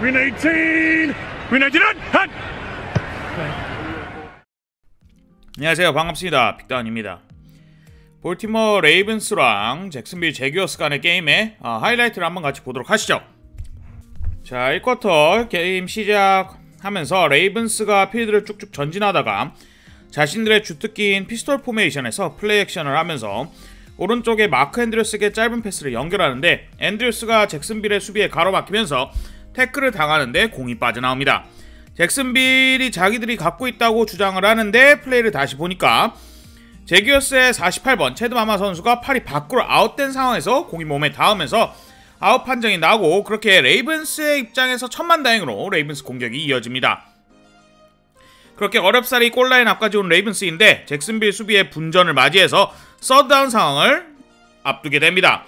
Win 18! Win 19! 핫! 안녕하세요, 반갑습니다. 빅다운입니다. 볼티모어 레이븐스랑 잭슨빌 제규어스 간의 게임의 하이라이트를 한번 같이 보도록 하시죠. 자, 1쿼터 게임 시작하면서 레이븐스가 필드를 쭉쭉 전진하다가 자신들의 주특기인 피스톨 포메이션에서 플레이 액션을 하면서 오른쪽에 마크 앤드류스에게 짧은 패스를 연결하는데 앤드류스가 잭슨빌의 수비에 가로막히면서 태클을 당하는데 공이 빠져나옵니다. 잭슨빌이 자기들이 갖고 있다고 주장을 하는데 플레이를 다시 보니까 제규어스의 48번 체드마마 선수가 팔이 밖으로 아웃된 상황에서 공이 몸에 닿으면서 아웃 판정이 나고, 그렇게 레이븐스의 입장에서 천만다행으로 레이븐스 공격이 이어집니다. 그렇게 어렵사리 골라인 앞까지 온 레이븐스인데 잭슨빌 수비의 분전을 맞이해서 서드다운 상황을 앞두게 됩니다.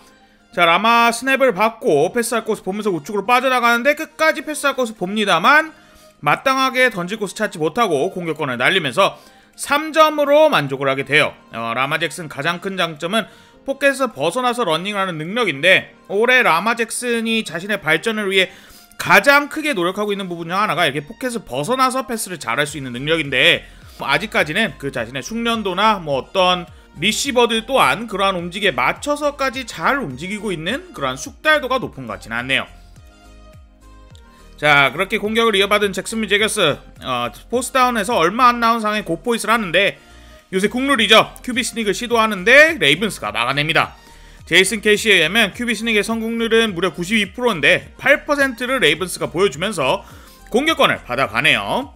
자, 라마 스냅을 받고 패스할 곳을 보면서 우측으로 빠져나가는데 끝까지 패스할 곳을 봅니다만 마땅하게 던질 곳을 찾지 못하고 공격권을 날리면서 3점으로 만족을 하게 돼요. 라마 잭슨 가장 큰 장점은 포켓에서 벗어나서 러닝하는 능력인데, 올해 라마 잭슨이 자신의 발전을 위해 가장 크게 노력하고 있는 부분 중 하나가 이렇게 포켓을 벗어나서 패스를 잘할 수 있는 능력인데, 아직까지는 그 자신의 숙련도나 어떤 리시버들 또한 그러한 움직임에 맞춰서까지 잘 움직이고 있는 그러한 숙달도가 높은 것 같지는 않네요. 자, 그렇게 공격을 이어받은 잭슨빌 제규어스 포스다운에서 얼마 안 나온 상황에 고포잇을 하는데, 요새 국룰이죠. 큐비 스닉을 시도하는데 레이븐스가 막아냅니다. 제이슨 캐시에 의하면 큐비 스닉의 성공률은 무려 92%인데 8%를 레이븐스가 보여주면서 공격권을 받아가네요.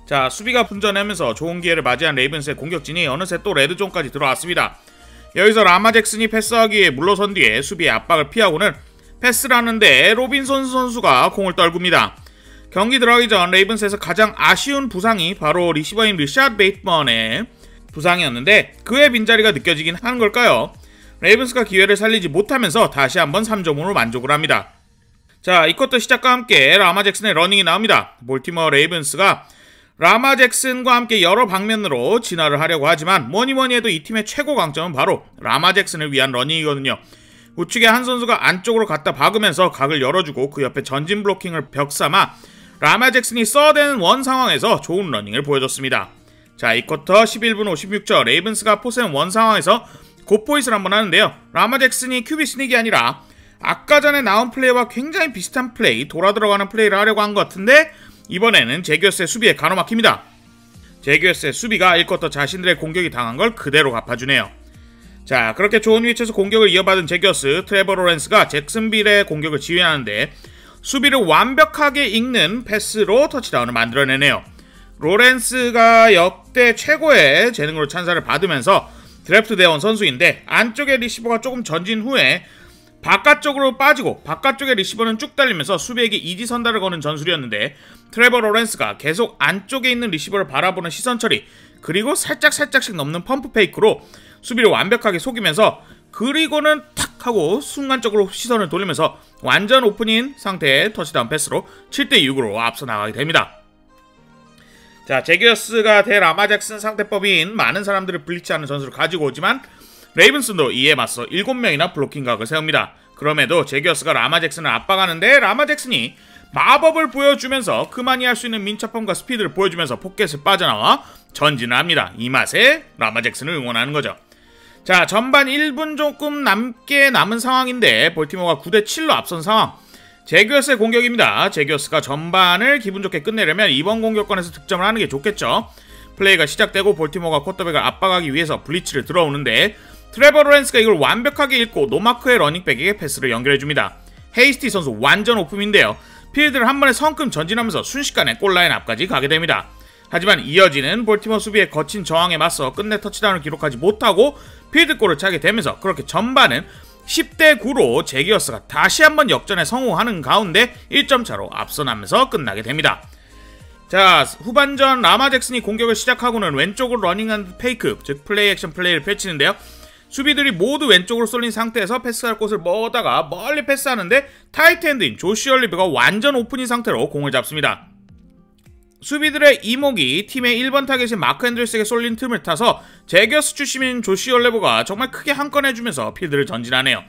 자, 수비가 분전하면서 좋은 기회를 맞이한 레이븐스의 공격진이 어느새 또 레드존까지 들어왔습니다. 여기서 라마 잭슨이 패스하기에 물러선 뒤에 수비의 압박을 피하고는 패스를 하는데 로빈son 선수가 공을 떨굽니다. 경기 들어가기 전 레이븐스에서 가장 아쉬운 부상이 바로 리시버인 리샤드 베이트먼의 부상이었는데 그의 빈자리가 느껴지긴 하는 걸까요? 레이븐스가 기회를 살리지 못하면서 다시 한번 3점으로 만족을 합니다. 자, 이 쿼터 시작과 함께 라마 잭슨의 러닝이 나옵니다. 볼티모어 레이븐스가 라마 잭슨과 함께 여러 방면으로 진화를 하려고 하지만 뭐니뭐니 해도 이 팀의 최고 강점은 바로 라마 잭슨을 위한 러닝이거든요. 우측에 한 선수가 안쪽으로 갖다 박으면서 각을 열어주고 그 옆에 전진 블로킹을 벽삼아 라마 잭슨이 써대는 원 상황에서 좋은 러닝을 보여줬습니다. 자, 이 쿼터 11분 56초 레이븐스가 포센 원 상황에서 고포잇을 한번 하는데요. 라마 잭슨이 큐비 스닉이 아니라 아까 전에 나온 플레이와 굉장히 비슷한 플레이, 돌아 들어가는 플레이를 하려고 한 것 같은데 이번에는 제규어스의 수비에 가로막힙니다. 제규어스의 수비가 1쿼터 자신들의 공격이 당한 걸 그대로 갚아주네요. 자, 그렇게 좋은 위치에서 공격을 이어받은 제규어스, 트레버 로렌스가 잭슨빌의 공격을 지휘하는데 수비를 완벽하게 읽는 패스로 터치다운을 만들어내네요. 로렌스가 역대 최고의 재능으로 찬사를 받으면서 드래프트 대원 선수인데 안쪽의 리시버가 조금 전진 후에 바깥쪽으로 빠지고 바깥쪽의 리시버는 쭉 달리면서 수비에게 이지선다를 거는 전술이었는데 트레버 로렌스가 계속 안쪽에 있는 리시버를 바라보는 시선 처리, 그리고 살짝씩 넘는 펌프 페이크로 수비를 완벽하게 속이면서, 그리고는 탁 하고 순간적으로 시선을 돌리면서 완전 오픈인 상태의 터치다운 패스로 7대6으로 앞서 나가게 됩니다. 자, 제규어스가 대 라마 잭슨 상대법인 많은 사람들을 블리치하는 전술을 가지고 오지만 레이븐스도 이에 맞서 7명이나 블로킹 각을 세웁니다. 그럼에도 제규어스가 라마 잭슨을 압박하는데 라마 잭슨이 마법을 보여주면서 그만이 할 수 있는 민첩함과 스피드를 보여주면서 포켓을 빠져나와 전진을 합니다. 이 맛에 라마 잭슨을 응원하는 거죠. 자, 전반 1분 조금 남게 남은 상황인데 볼티모어가 9대7로 앞선 상황. 제규어스의 공격입니다. 제규어스가 전반을 기분 좋게 끝내려면 이번 공격권에서 득점을 하는 게 좋겠죠. 플레이가 시작되고 볼티모어가 쿼터백을 압박하기 위해서 블리츠를 들어오는데 트레버 로렌스가 이걸 완벽하게 읽고 노마크의 러닝백에게 패스를 연결해줍니다. 헤이스티 선수 완전 오픈인데요. 필드를 한 번에 성큼 전진하면서 순식간에 골라인 앞까지 가게 됩니다. 하지만 이어지는 볼티모어 수비의 거친 저항에 맞서 끝내 터치다운을 기록하지 못하고 필드골을 차게 되면서 그렇게 전반은 10대9로 제규어스가 다시 한번 역전에 성공하는 가운데 1점 차로 앞서 나면서 끝나게 됩니다. 자, 후반전 라마 잭슨이 공격을 시작하고는 왼쪽으로 러닝한 페이크, 즉 플레이 액션 플레이를 펼치는데요. 수비들이 모두 왼쪽으로 쏠린 상태에서 패스할 곳을 모으다가 멀리 패스하는데 타이트엔드인 조시 얼리브가 완전 오픈인 상태로 공을 잡습니다. 수비들의 이목이 팀의 1번 타겟인 마크 앤드류스에게 쏠린 틈을 타서 제규어스 출신인 조시 얼리브가 정말 크게 한 건 해주면서 필드를 전진하네요.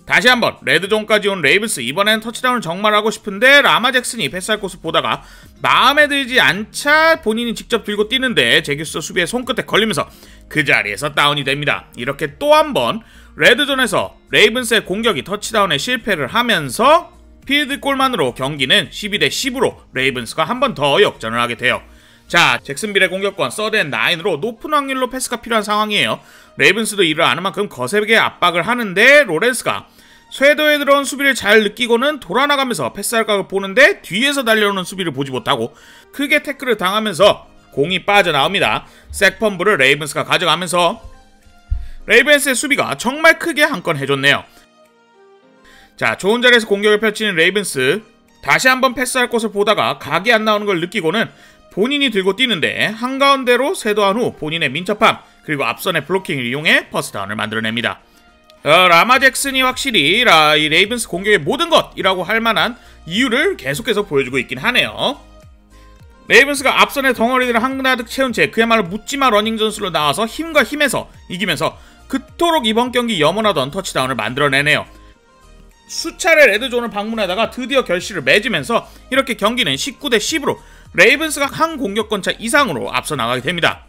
다시 한번 레드존까지 온 레이븐스. 이번엔 터치다운을 정말 하고 싶은데 라마 잭슨이 패스할 곳을 보다가 마음에 들지 않자 본인이 직접 들고 뛰는데 제규스 수비의 손끝에 걸리면서 그 자리에서 다운이 됩니다. 이렇게 또 한 번 레드존에서 레이븐스의 공격이 터치다운에 실패를 하면서 필드골만으로 경기는 12대10으로 레이븐스가 한 번 더 역전을 하게 돼요. 자, 잭슨빌의 공격권 서드&9으로 높은 확률로 패스가 필요한 상황이에요. 레이븐스도 이를 아는 만큼 거세게 압박을 하는데 로렌스가 쇄도에 들어온 수비를 잘 느끼고는 돌아나가면서 패스할 각을 보는데 뒤에서 달려오는 수비를 보지 못하고 크게 태클을 당하면서 공이 빠져나옵니다. 색펌브를 레이븐스가 가져가면서 레이븐스의 수비가 정말 크게 한 건 해줬네요. 자, 좋은 자리에서 공격을 펼치는 레이븐스. 다시 한번 패스할 곳을 보다가 각이 안 나오는 걸 느끼고는 본인이 들고 뛰는데 한가운데로 쇄도한 후 본인의 민첩함 그리고 앞선의 블로킹을 이용해 퍼스다운을 만들어냅니다. 라마 잭슨이 확실히 이 레이븐스 공격의 모든 것이라고 할 만한 이유를 계속해서 보여주고 있긴 하네요. 레이븐스가 앞선의 덩어리들을 한가득 채운 채 그야말로 묻지마 러닝 전술로 나와서 힘과 힘에서 이기면서 그토록 이번 경기 염원하던 터치다운을 만들어내네요. 수차례 레드존을 방문하다가 드디어 결실을 맺으면서 이렇게 경기는 19대10으로 레이븐스가 한 공격권차 이상으로 앞서 나가게 됩니다.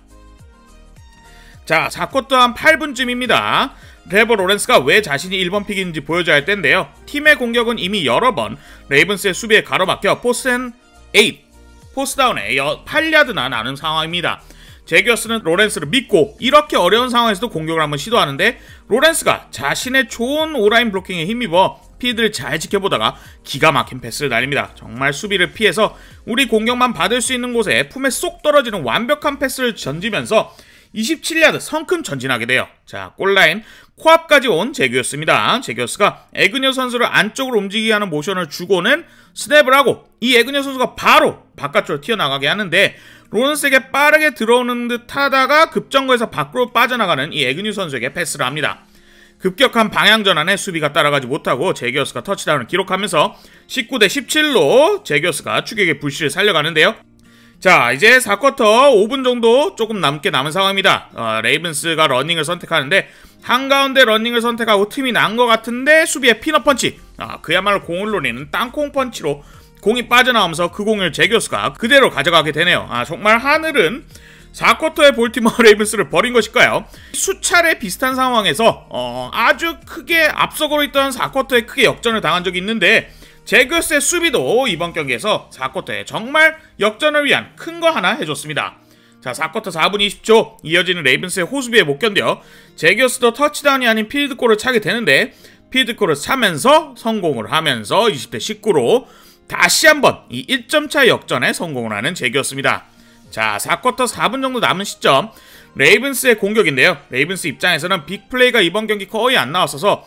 자, 4쿼터 한 8분쯤입니다. 트레버 로렌스가 왜 자신이 1번 픽인지 보여줘야 할 텐데요. 팀의 공격은 이미 여러 번 레이븐스의 수비에 가로막혀 포스다운에 8야드나 나는 상황입니다. 제규어스는 로렌스를 믿고 이렇게 어려운 상황에서도 공격을 한번 시도하는데 로렌스가 자신의 좋은 오라인 블로킹에 힘입어 필드를 잘 지켜보다가 기가 막힌 패스를 날립니다. 정말 수비를 피해서 우리 공격만 받을 수 있는 곳에 품에 쏙 떨어지는 완벽한 패스를 던지면서 27야드 성큼 전진하게 돼요. 자, 골라인 코앞까지 온 제규어스입니다. 제규어스가 에그뉴 선수를 안쪽으로 움직이게 하는 모션을 주고는 스냅을 하고 이 에그뉴 선수가 바로 바깥쪽으로 튀어나가게 하는데 로렌스에게 빠르게 들어오는 듯 하다가 급정거에서 밖으로 빠져나가는 이 에그뉴 선수에게 패스를 합니다. 급격한 방향 전환에 수비가 따라가지 못하고 제규어스가 터치다운을 기록하면서 19대17로 제규어스가 추격의 불씨를 살려가는데요. 자, 이제 4쿼터 5분 정도 조금 남게 남은 상황입니다. 레이븐스가 러닝을 선택하는데 한가운데 러닝을 선택하고 틈이 난 것 같은데 수비의 피넛 펀치, 그야말로 공을 노리는 땅콩 펀치로 공이 빠져나오면서 그 공을 제규어스가 그대로 가져가게 되네요. 정말 하늘은 4쿼터의 볼티모어 레이븐스를 버린 것일까요? 수차례 비슷한 상황에서 아주 크게 앞서고 있던 4쿼터에 크게 역전을 당한 적이 있는데 제규어스의 수비도 이번 경기에서 4쿼터에 정말 역전을 위한 큰 거 하나 해줬습니다. 자, 4쿼터 4분 20초 이어지는 레이븐스의 호수비에 못 견뎌 제규어스도 터치다운이 아닌 필드골을 차게 되는데 필드골을 차면서 성공을 하면서 20대19로 다시 한번 이 1점차 역전에 성공을 하는 제규어스입니다. 자, 4쿼터 4분 정도 남은 시점 레이븐스의 공격인데요. 레이븐스 입장에서는 빅플레이가 이번 경기 거의 안 나왔어서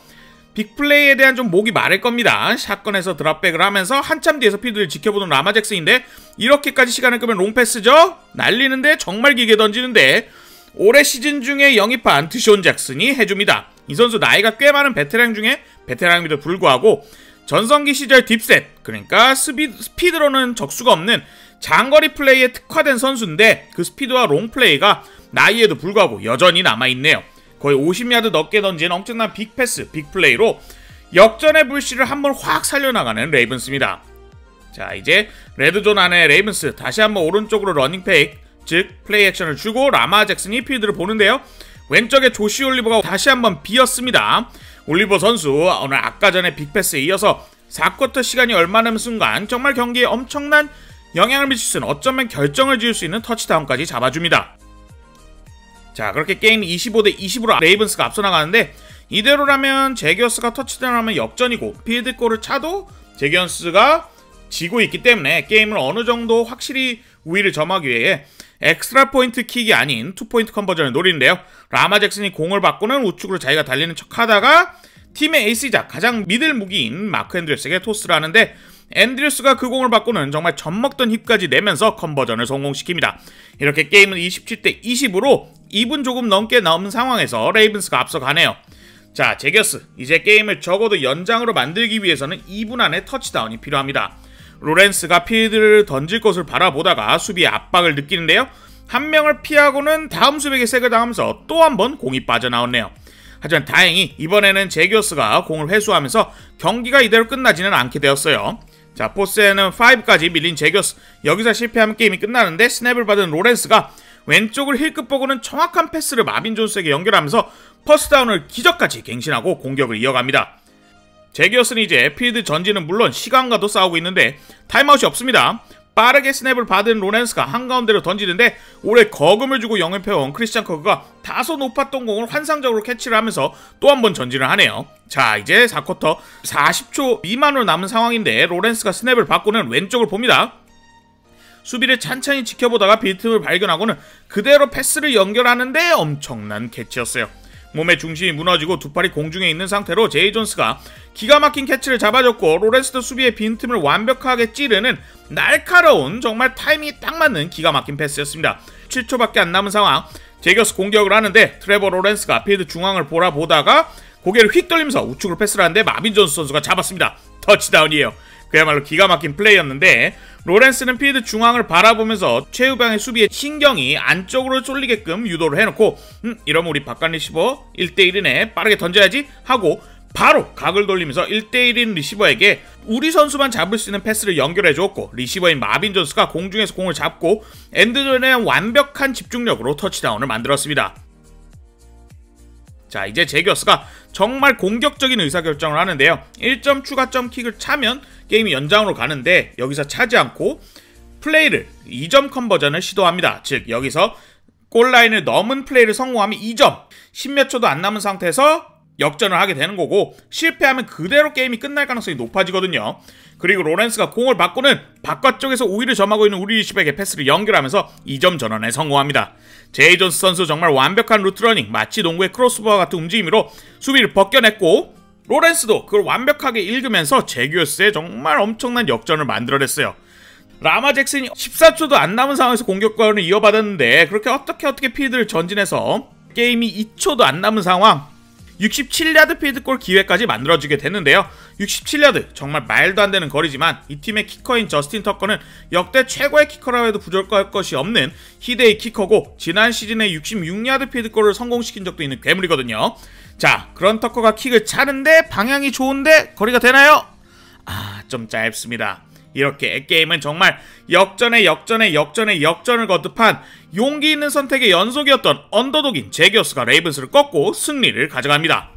빅플레이에 대한 좀 목이 마를 겁니다. 샷건에서 드랍백을 하면서 한참 뒤에서 필드를 지켜보는 라마 잭슨인데 이렇게까지 시간을 끄면 롱패스죠? 날리는데 정말 길게 던지는데 올해 시즌 중에 영입한 드숀 잭슨이 해줍니다. 이 선수 나이가 꽤 많은 베테랑 중에 베테랑임에도 불구하고 전성기 시절 딥셋, 그러니까 스피드로는 적수가 없는 장거리 플레이에 특화된 선수인데 그 스피드와 롱플레이가 나이에도 불구하고 여전히 남아있네요. 거의 50야드 넘게 던진 엄청난 빅패스, 빅플레이로 역전의 불씨를 한번 확 살려나가는 레이븐스입니다. 자, 이제 레드존 안에 레이븐스 다시 한번 오른쪽으로 러닝 페이크, 즉 플레이 액션을 주고 라마 잭슨이 필드를 보는데요. 왼쪽에 조시 올리버가 다시 한번 비었습니다. 올리버 선수 오늘 아까 전에 빅패스에 이어서 4쿼터 시간이 얼마 남은 순간 정말 경기에 엄청난 영향을 미칠 수 있는 어쩌면 결정을 지을 수 있는 터치다운까지 잡아줍니다. 자, 그렇게 게임이 25대20으로 레이븐스가 앞서 나가는데 이대로라면 제규어스가 터치다운하면 역전이고 필드골을 차도 제규어스가 지고 있기 때문에 게임을 어느 정도 확실히 우위를 점하기 위해 엑스트라 포인트 킥이 아닌 투포인트 컨버전을 노리는데요. 라마 잭슨이 공을 받고는 우측으로 자기가 달리는 척 하다가 팀의 에이스이자 가장 미들 무기인 마크 앤드류스에게 토스를 하는데 앤드류스가 그 공을 받고는 정말 젖먹던 힙까지 내면서 컨버전을 성공시킵니다. 이렇게 게임은 27대20으로 2분 조금 넘게 남은 상황에서 레이븐스가 앞서가네요. 자, 제규어스 이제 게임을 적어도 연장으로 만들기 위해서는 2분 안에 터치다운이 필요합니다. 로렌스가 필드를 던질 것을 바라보다가 수비의 압박을 느끼는데요. 한 명을 피하고는 다음 수비에게 색을 당하면서 또 한 번 공이 빠져나왔네요. 하지만 다행히 이번에는 제기어스가 공을 회수하면서 경기가 이대로 끝나지는 않게 되었어요. 자, 포스에는 5까지 밀린 제기어스. 여기서 실패하면 게임이 끝나는데 스냅을 받은 로렌스가 왼쪽을 힐끗 보고는 정확한 패스를 마빈 존스에게 연결하면서 퍼스트다운을 기적같이 갱신하고 공격을 이어갑니다. 제기어스는 이제 필드 전진은 물론 시간과도 싸우고 있는데 타임아웃이 없습니다. 빠르게 스냅을 받은 로렌스가 한가운데로 던지는데 올해 거금을 주고 영입해온 크리스찬 커그가 다소 높았던 공을 환상적으로 캐치를 하면서 또 한 번 전진을 하네요. 자, 이제 4쿼터 40초 미만으로 남은 상황인데 로렌스가 스냅을 받고는 왼쪽을 봅니다. 수비를 찬찬히 지켜보다가 빈틈을 발견하고는 그대로 패스를 연결하는데 엄청난 캐치였어요. 몸의 중심이 무너지고 두 팔이 공중에 있는 상태로 제이 존스가 기가 막힌 캐치를 잡아줬고 로렌스도 수비의 빈틈을 완벽하게 찌르는 날카로운 정말 타이밍이 딱 맞는 기가 막힌 패스였습니다. 7초밖에 안 남은 상황. 제기어스 공격을 하는데 트레버 로렌스가 필드 중앙을 보다가 고개를 휙 돌리면서 우측으로 패스를 하는데 마빈 존스 선수가 잡았습니다. 터치다운이에요. 그야말로 기가 막힌 플레이였는데 로렌스는 필드 중앙을 바라보면서 최후방의 수비의 신경이 안쪽으로 쏠리게끔 유도를 해놓고 이러면 우리 바깥 리시버 1대1이네 빠르게 던져야지 하고 바로 각을 돌리면서 1대1인 리시버에게 우리 선수만 잡을 수 있는 패스를 연결해줬고 리시버인 마빈 존스가 공중에서 공을 잡고 엔드존의 완벽한 집중력으로 터치다운을 만들었습니다. 자, 이제 제기어스가 정말 공격적인 의사결정을 하는데요. 1점 추가점 킥을 차면 게임이 연장으로 가는데 여기서 차지 않고 플레이를 2점 컨버전을 시도합니다. 즉 여기서 골라인을 넘은 플레이를 성공하면 2점 10몇 초도 안 남은 상태에서 역전을 하게 되는 거고 실패하면 그대로 게임이 끝날 가능성이 높아지거든요. 그리고 로렌스가 공을 받고는 바깥쪽에서 우위를 점하고 있는 우리 리시버에게 패스를 연결하면서 2점 전환에 성공합니다. 제이 존스 선수 정말 완벽한 루트러닝 마치 농구의 크로스오버 같은 움직임으로 수비를 벗겨냈고 로렌스도 그걸 완벽하게 읽으면서 제기어스의 정말 엄청난 역전을 만들어냈어요. 라마 잭슨이 14초도 안 남은 상황에서 공격권을 이어받았는데 그렇게 어떻게 필드를 전진해서 게임이 2초도 안 남은 상황 67야드 필드골 기회까지 만들어지게 됐는데요. 67야드 정말 말도 안 되는 거리지만 이 팀의 키커인 저스틴 터커는 역대 최고의 키커라고 해도 부족할 것이 없는 희대의 키커고 지난 시즌에 66야드 필드골을 성공시킨 적도 있는 괴물이거든요. 자, 그런 터커가 킥을 차는데 방향이 좋은데 거리가 되나요? 좀 짧습니다. 이렇게 게임은 정말 역전의 역전을 거듭한 용기 있는 선택의 연속이었던 언더독인 제기어스가 레이븐스를 꺾고 승리를 가져갑니다.